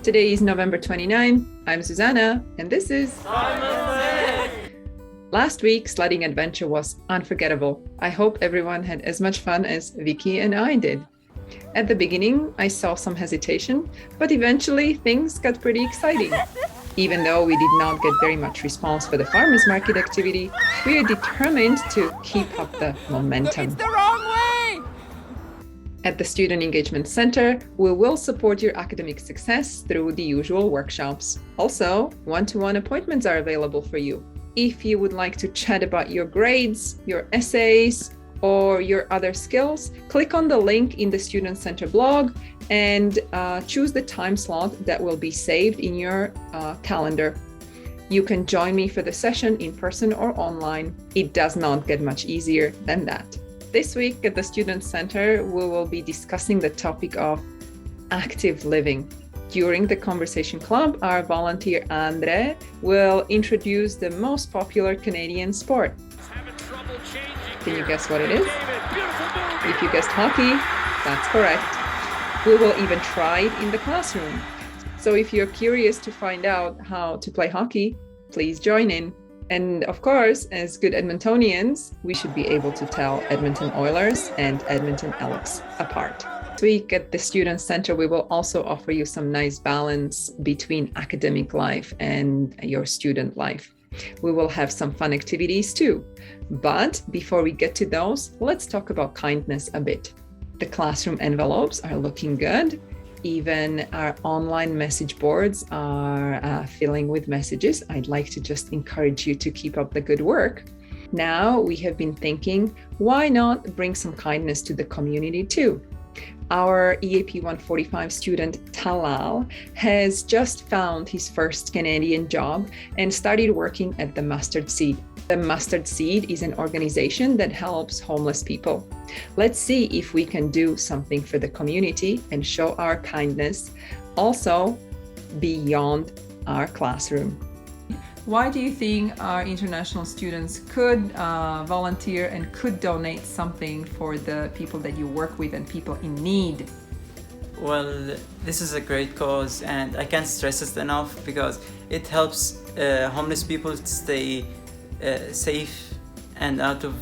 Today is November 29. I'm Susanna, and this is Last week, sledding adventure was unforgettable. I hope everyone had as much fun as Vicky and I did. At the beginning, I saw some hesitation, but eventually things got pretty exciting. Even though we did not get very much response for the farmers market activity, we are determined to keep up the momentum. It's the wrong way! At the Student Engagement Center, we will support your academic success through the usual workshops. Also, one-to-one appointments are available for you. If you would like to chat about your grades, your essays, or your other skills, click on the link in the Student Center blog and choose the time slot that will be saved in your calendar. You can join me for the session in person or online. It does not get much easier than that. This week at the Student Center, we will be discussing the topic of active living. During the Conversation Club, our volunteer Andre will introduce the most popular Canadian sport. Can you guess what it is? If you guessed hockey, that's correct. We will even try it in the classroom. So if you're curious to find out how to play hockey, please join in. And of course, as good Edmontonians, we should be able to tell Edmonton Oilers and Edmonton Elks apart. This week at the Student Center, we will also offer you some nice balance between academic life and your student life. We will have some fun activities too. But before we get to those, let's talk about kindness a bit. The classroom envelopes are looking good. Even our online message boards are filling with messages. I'd like to just encourage you to keep up the good work. Now we have been thinking, why not bring some kindness to the community too? Our EAP 145 student Talal has just found his first Canadian job and started working at the Mustard Seed. The Mustard Seed is an organization that helps homeless people. Let's see if we can do something for the community and show our kindness also beyond our classroom. Why do you think our international students could volunteer and could donate something for the people that you work with and people in need? Well, this is a great cause and I can't stress it enough because it helps homeless people to stay safe and out of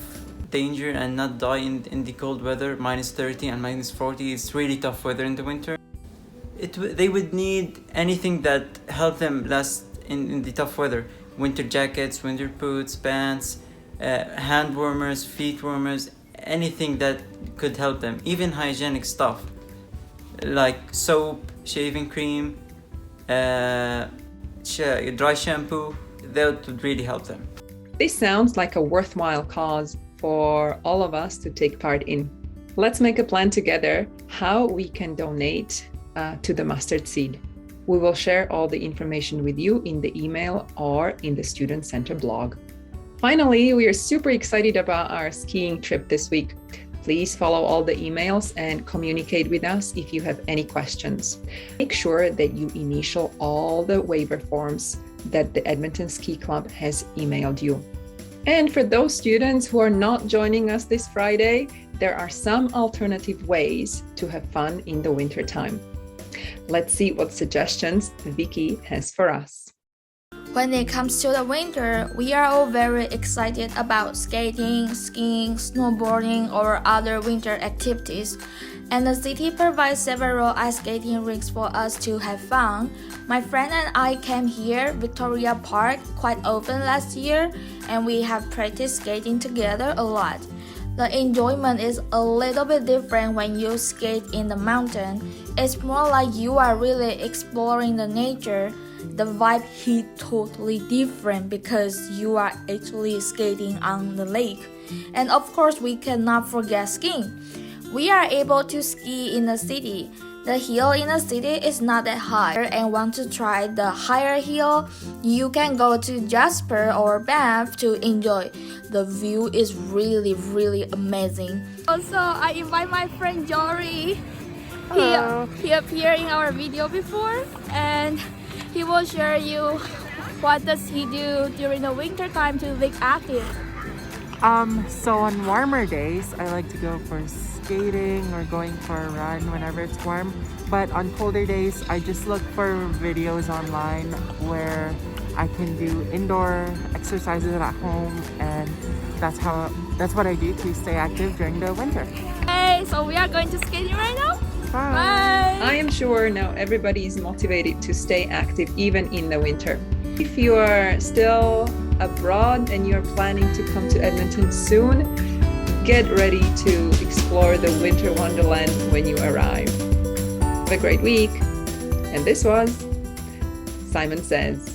danger and not die in the cold weather, minus 30 and minus 40. It's really tough weather in the winter. They would need anything that help them last in the tough weather. Winter jackets, winter boots, pants, hand warmers, feet warmers, anything that could help them. Even hygienic stuff like soap, shaving cream, dry shampoo, that would really help them. This sounds like a worthwhile cause for all of us to take part in. Let's make a plan together how we can donate to the Mustard Seed. We will share all the information with you in the email or in the Student Center blog. Finally, we are super excited about our skiing trip this week. Please follow all the emails and communicate with us if you have any questions. Make sure that you initial all the waiver forms that the Edmonton Ski Club has emailed you. And for those students who are not joining us this Friday, there are some alternative ways to have fun in the wintertime. Let's see what suggestions Vicky has for us. When it comes to the winter, we are all very excited about skating, skiing, snowboarding, or other winter activities. And the city provides several ice skating rinks for us to have fun. My friend and I came here, Victoria Park, quite often last year, and we have practiced skating together a lot. The enjoyment is a little bit different when you skate in the mountain. It's more like you are really exploring the nature. The vibe is totally different because you are actually skating on the lake. And of course, we cannot forget skiing. We are able to ski in the city. The hill in the city is not that high, and want to try the higher hill, you can go to Jasper or Banff to enjoy. The view is really amazing. Also, I invite my friend Jory. He appeared in our video before, and he will share you what does he do during the winter time to be active. So on warmer days, I like to go for skating or going for a run whenever it's warm. But on colder days, I just look for videos online where I can do indoor exercises at home, and that's what I do to stay active during the winter. Hey, so we are going to skating right now. Bye. Bye. I am sure now everybody is motivated to stay active even in the winter. If you are still abroad and you're planning to come to Edmonton soon, get ready to explore the winter wonderland when you arrive. Have a great week. And this was Simon Says.